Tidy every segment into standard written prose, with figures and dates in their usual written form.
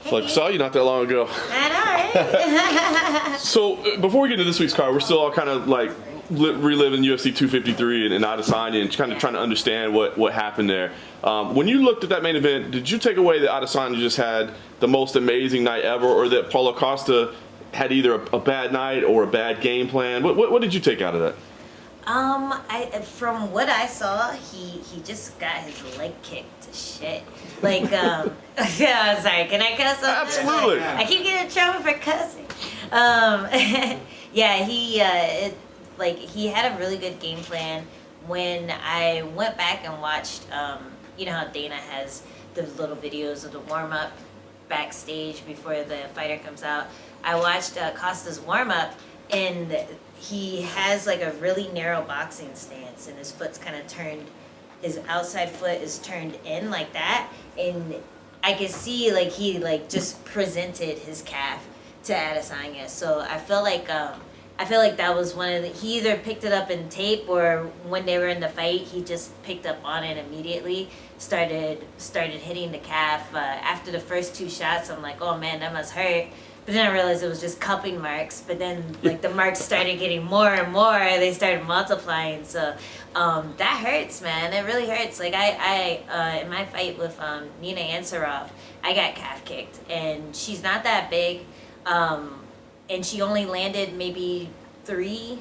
It's like, saw you not that long ago. I know, right? So, before we get into this week's card, we're still all kind of like reliving UFC 253 and Adesanya and kind of trying to understand what happened there. When you looked at that main event, did you take away that Adesanya just had the most amazing night ever, or that Paulo Costa had either a bad night or a bad game plan? What did you take out of that? From what I saw, he just got his leg kicked to shit. Like, yeah, sorry, can I cuss? Absolutely. I keep getting in trouble for cussing. Yeah, he had a really good game plan. When I went back and watched, you know how Dana has the little videos of the warm up backstage before the fighter comes out. I watched Costa's warm up, and he has like a really narrow boxing stance, and his foot's kind of turned, his outside foot is turned in like that, and I could see like he like just presented his calf to Adesanya. So I feel like that was one of the, he either picked it up in tape, or when they were in the fight, he just picked up on it immediately, started hitting the calf. After the first two shots, I'm like, oh man, that must hurt. But then I realized it was just cupping marks. But then, like, the marks started getting more and more. They started multiplying. So that hurts, man. It really hurts. Like, I in my fight with Nina Ansarov, I got calf kicked. And she's not that big. And she only landed maybe three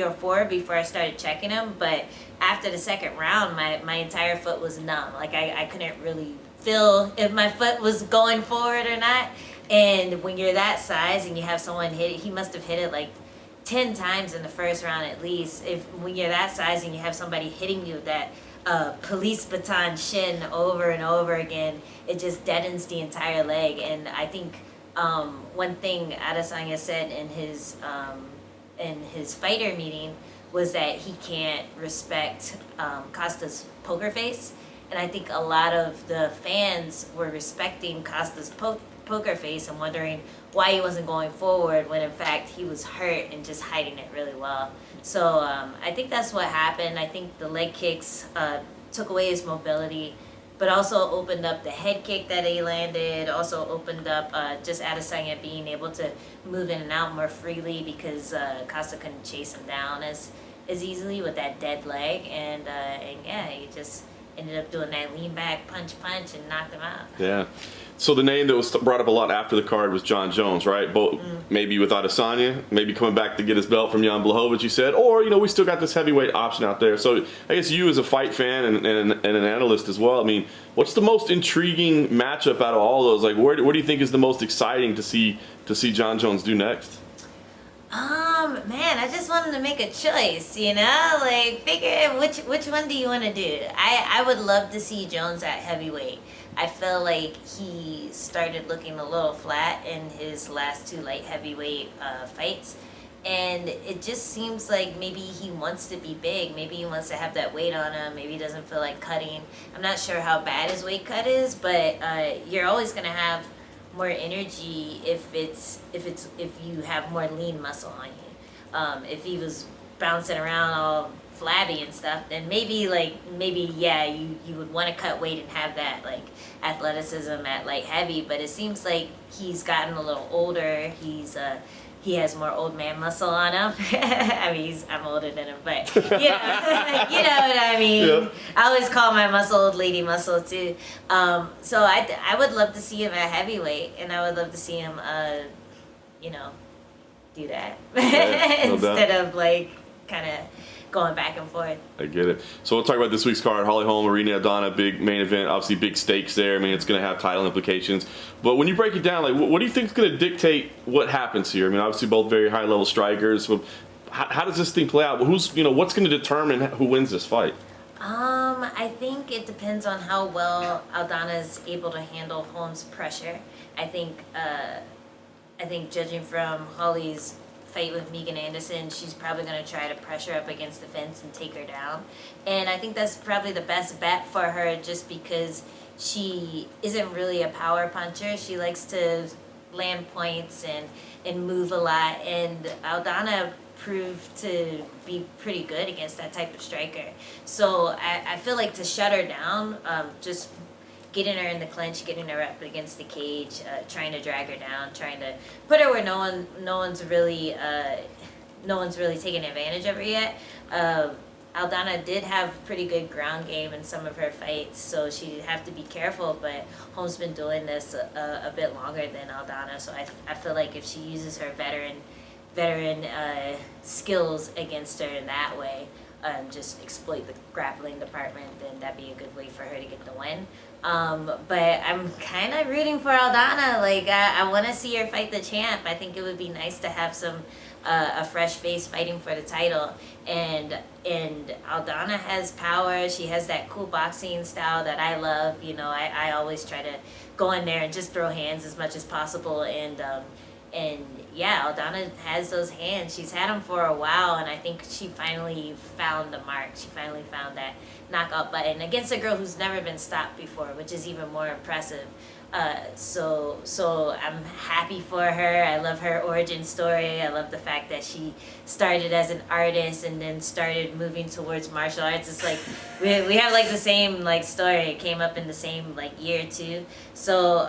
or four before I started checking them. But after the second round, my entire foot was numb. Like, I couldn't really feel if my foot was going forward or not. And when you're that size and you have someone hit it, he must have hit it like 10 times in the first round at least. When you're that size and you have somebody hitting you with that police baton shin over and over again, it just deadens the entire leg. And I think one thing Adesanya said in his fighter meeting was that he can't respect Costa's poker face. And I think a lot of the fans were respecting Costa's poker face and wondering why he wasn't going forward, when in fact he was hurt and just hiding it really well. So I think that's what happened. I think the leg kicks took away his mobility, but also opened up the head kick that he landed, also opened up just Adesanya being able to move in and out more freely, because Costa couldn't chase him down as easily with that dead leg. And yeah, he just ended up doing that lean back punch and knocked him out. Yeah. So the name that was brought up a lot after the card was Jon Jones, right? Both maybe with Adesanya, maybe coming back to get his belt from Jan Blachowicz, you said, or we still got this heavyweight option out there. So I guess you as a fight fan and an analyst as well, I mean, what's the most intriguing matchup out of all those? Like, where do you think is the most exciting to see Jon Jones do next? Man, I just wanted to make a choice, like figure which one do you want to do? I would love to see Jones at heavyweight. I feel like he started looking a little flat in his last two light heavyweight fights. And it just seems like maybe he wants to be big. Maybe he wants to have that weight on him. Maybe he doesn't feel like cutting. I'm not sure how bad his weight cut is, but you're always going to have more energy if you have more lean muscle on you. If he was bouncing around all flabby and stuff, then maybe you would want to cut weight and have that like athleticism at light heavy. But it seems like he's gotten a little older. He has more old man muscle on him. I mean, I'm older than him, but you know what I mean. Yeah. I always call my muscle old lady muscle too. So I would love to see him at heavyweight, and I would love to see him, do that no instead doubt. of like kind of going back and forth. I get it. So we'll talk about this week's card. Holly Holm, Irene Aldana, big main event. Obviously, big stakes there. I mean, it's going to have title implications. But when you break it down, like, what do you think is going to dictate what happens here? I mean, obviously, both very high-level strikers. How does this thing play out? What's going to determine who wins this fight? I think it depends on how well Aldana is able to handle Holm's pressure. I think judging from Holly's fight with Megan Anderson, she's probably going to try to pressure up against the fence and take her down. And I think that's probably the best bet for her, just because she isn't really a power puncher. She likes to land points and move a lot. And Aldana proved to be pretty good against that type of striker. So I feel like to shut her down, just getting her in the clinch, getting her up against the cage, trying to drag her down, trying to put her where no one's really taking advantage of her yet. Aldana did have pretty good ground game in some of her fights, so she'd have to be careful, but Holmes been doing this a bit longer than Aldana, so I feel like if she uses her veteran skills against her in that way, just exploit the grappling department, then that'd be a good way for her to get the win. But I'm kind of rooting for Aldana. Like, I want to see her fight the champ. I think it would be nice to have a fresh face fighting for the title. And Aldana has power. She has that cool boxing style that I love. You know, I always try to go in there and just throw hands as much as possible. And yeah, Aldana has those hands. She's had them for a while, and I think she finally found the mark. She finally found that knockout button against a girl who's never been stopped before, which is even more impressive. So I'm happy for her. I love her origin story. I love the fact that she started as an artist and then started moving towards martial arts. It's like we have like the same like story. It came up in the same like year too. So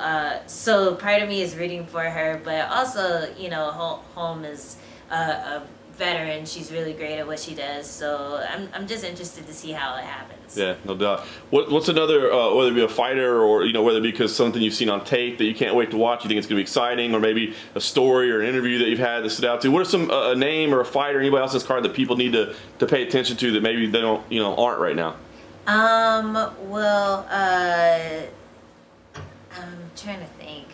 part of me is rooting for her, but also, you know, Home is a veteran. She's really great at what she does. So I'm just interested to see how it happens. Yeah, no doubt. What's another, whether it be a fighter or, you know, whether it be because something you've seen on tape that you can't wait to watch, you think it's going to be exciting, or maybe a story or an interview that you've had that stood out to? What are some, a name or a fighter or anybody else's card that people need to pay attention to that maybe they don't, you know, aren't right now? Well, I'm trying to think.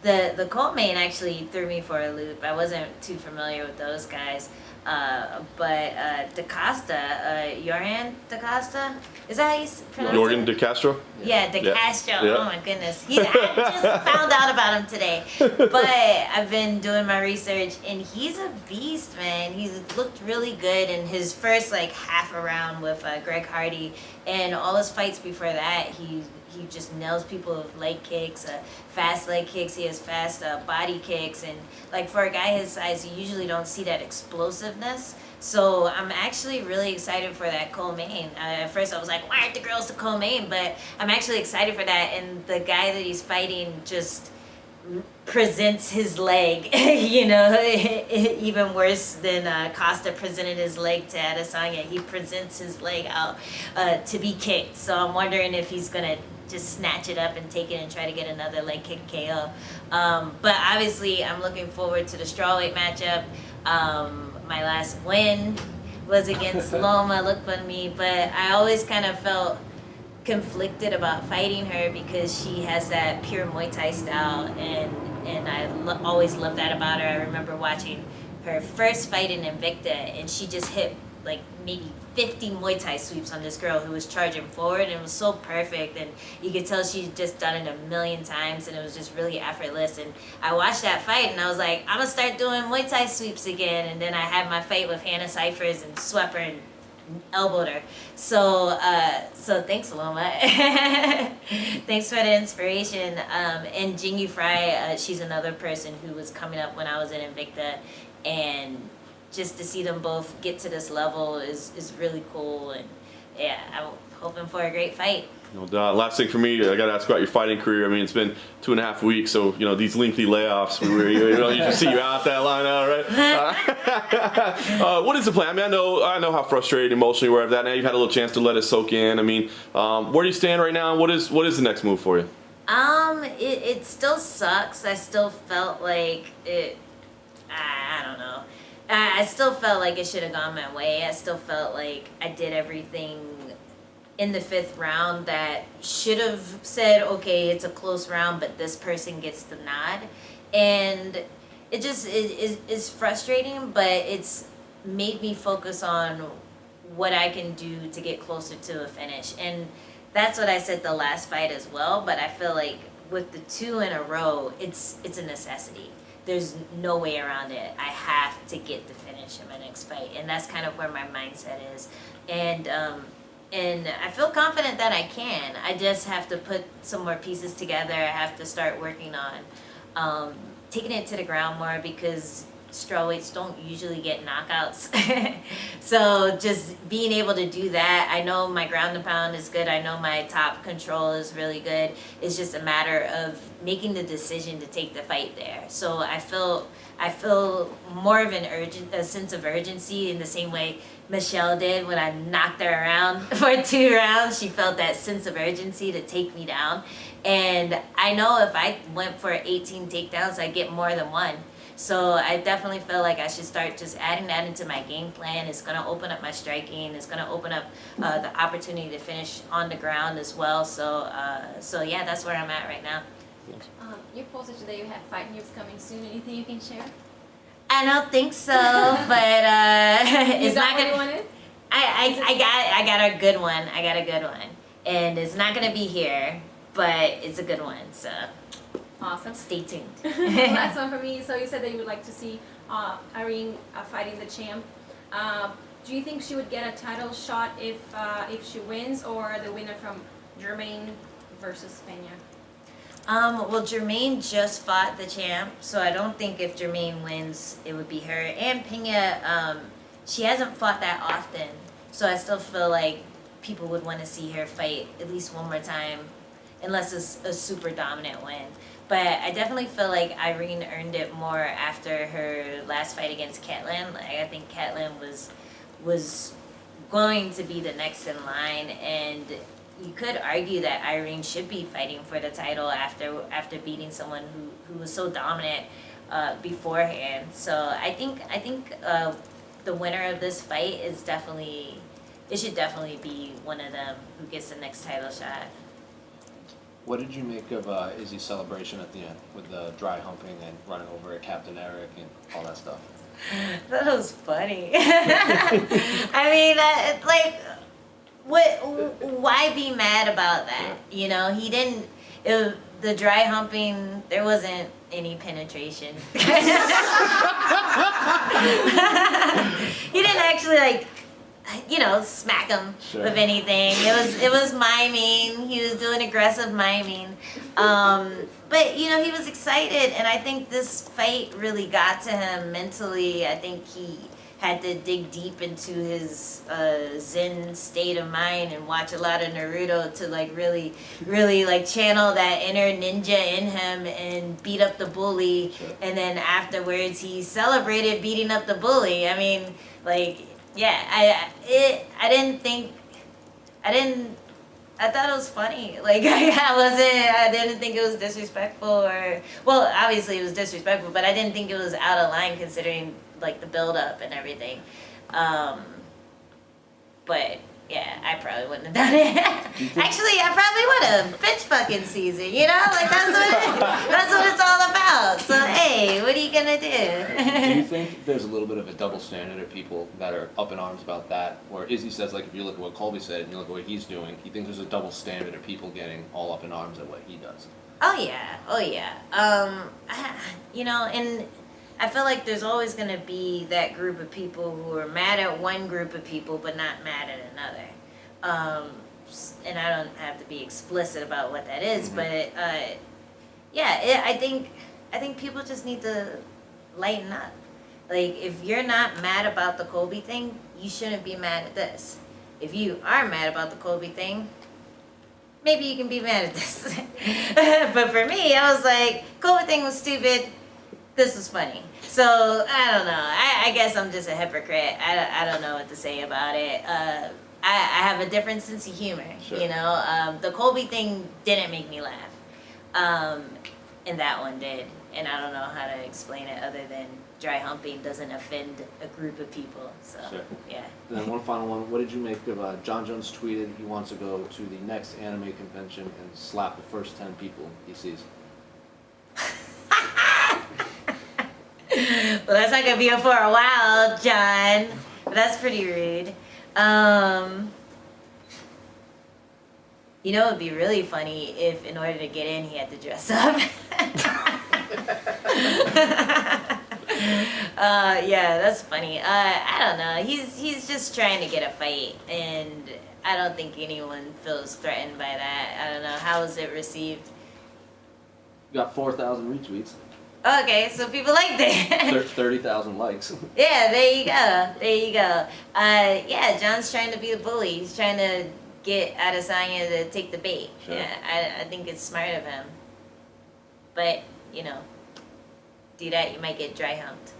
The co-main actually threw me for a loop. I wasn't too familiar with those guys. But DaCosta, Jorgen DaCosta, is that how you pronounce it? Jorgen De Castro? Yeah, De Castro. Yeah. Oh my goodness. I just found out about him today. But I've been doing my research, and he's a beast, man. He's looked really good in his first like half a round with Greg Hardy, and all his fights before that, he just nails people with leg kicks, fast leg kicks. He has fast body kicks, and like for a guy his size, you usually don't see that explosiveness. So I'm actually really excited for that co-main. At first I was like, why aren't the girls the co-main? But I'm actually excited for that, and the guy that he's fighting just presents his leg, you know, even worse than Costa presented his leg to Adesanya. He presents his leg out to be kicked. So I'm wondering if he's gonna just snatch it up and take it and try to get another leg kick KO. But obviously I'm looking forward to the strawweight matchup. My last win was against Loma Lookboonmee, but I always kind of felt conflicted about fighting her because she has that pure Muay Thai style, and I always loved that about her. I remember watching her first fight in Invicta, and she just hit like maybe 50 Muay Thai sweeps on this girl who was charging forward, and it was so perfect, and you could tell she'd just done it a million times, and it was just really effortless. And I watched that fight, and I was like, I'm gonna start doing Muay Thai sweeps again. And then I had my fight with Hannah Cyphers and swept her and elbowed her. So thanks, Loma. Thanks for the inspiration. And Jingy Fry, she's another person who was coming up when I was in Invicta, and just to see them both get to this level is really cool. And yeah, I'm hoping for a great fight. No doubt. Last thing for me, I got to ask about your fighting career. I mean, it's been 2.5 weeks, so, you know, these lengthy layoffs, you don't usually see you out that line out, right? What is the plan? I mean, I know how frustrated emotionally you were of that. Now you've had a little chance to let it soak in. I mean, where do you stand right now? What is the next move for you? It still sucks. I still felt like it, I don't know. I still felt like it should have gone my way. I still felt like I did everything in the 5th round that should have said, okay, it's a close round, but this person gets the nod. And it just is frustrating, but it's made me focus on what I can do to get closer to a finish. And that's what I said the last fight as well, but I feel like with the 2 in a row, it's a necessity. There's no way around it. I have to get the finish in my next fight, and that's kind of where my mindset is. And I feel confident that I can. I just have to put some more pieces together. I have to start working on taking it to the ground more, because strawweights don't usually get knockouts. So just being able to do that, I know my ground and pound is good. I know my top control is really good. It's just a matter of making the decision to take the fight there. So I feel more of a sense of urgency in the same way Michelle did when I knocked her around for 2 rounds. She felt that sense of urgency to take me down. And I know if I went for 18 takedowns, I'd get more than one. So I definitely feel like I should start just adding that into my game plan. It's going to open up my striking. It's going to open up the opportunity to finish on the ground as well. So yeah, that's where I'm at right now. You posted today you have fight news coming soon. Anything you can share? I don't think so, but it's not gonna. I got a good one. I got a good one, and it's not gonna be here, but it's a good one. So awesome. Stay tuned. Last one for me. So you said that you would like to see Irene fighting the champ. Do you think she would get a title shot if she wins, or the winner from Jermaine versus Pena? Well, Jermaine just fought the champ, so I don't think if Jermaine wins, it would be her. And Pena, she hasn't fought that often, so I still feel like people would want to see her fight at least one more time, unless it's a super dominant win. But I definitely feel like Irene earned it more after her last fight against Ketlin. Like, I think Ketlin was going to be the next in line, and you could argue that Irene should be fighting for the title after beating someone who was so dominant beforehand. So I think the winner of this fight should definitely be one of them who gets the next title shot. What did you make of Izzy's celebration at the end with the dry humping and running over at Captain Eric and all that stuff? That was funny. I mean, why be mad about that? You know, he didn't. The dry humping, there wasn't any penetration. He didn't actually smack him with anything. It was miming. He was doing aggressive miming. But he was excited, and I think this fight really got to him mentally. I think he had to dig deep into his zen state of mind and watch a lot of Naruto to really channel that inner ninja in him and beat up the bully. Sure. And then afterwards he celebrated beating up the bully. I mean, I thought it was funny. I didn't think it was disrespectful well, obviously it was disrespectful, but I didn't think it was out of line considering the build up and everything. But yeah, I probably wouldn't have done it. Actually, I probably would have. Bitch fucking season, that's what it's all about. So hey, what are you gonna do? Do you think there's a little bit of a double standard of people that are up in arms about that? Where Izzy says, if you look at what Colby said and you look at what he's doing, he thinks there's a double standard of people getting all up in arms at what he does. Oh yeah. And I feel like there's always going to be that group of people who are mad at one group of people but not mad at another. And I don't have to be explicit about what that is, but I think people just need to lighten up. If you're not mad about the Colby thing, you shouldn't be mad at this. If you are mad about the Colby thing, maybe you can be mad at this. But for me, I was like, Colby thing was stupid. This was funny. So, I don't know. I guess I'm just a hypocrite. I don't know what to say about it. I have a different sense of humor, sure. The Colby thing didn't make me laugh. And that one did. And I don't know how to explain it other than dry humping doesn't offend a group of people. So, sure. Yeah. And then one final one. What did you make of Jon Jones tweeted he wants to go to the next anime convention and slap the first 10 people he sees? Well, that's not going to be for a while, John. That's pretty rude. It would be really funny if, in order to get in, he had to dress up. Yeah, that's funny. I don't know. He's just trying to get a fight, and I don't think anyone feels threatened by that. I don't know. How was it received? You got 4,000 retweets. Okay, so people like that. 30,000 likes. Yeah, there you go. There you go. Yeah, John's trying to be a bully. He's trying to get Adesanya to take the bait. Sure. Yeah, I think it's smart of him. But, you know, do that, you might get dry humped.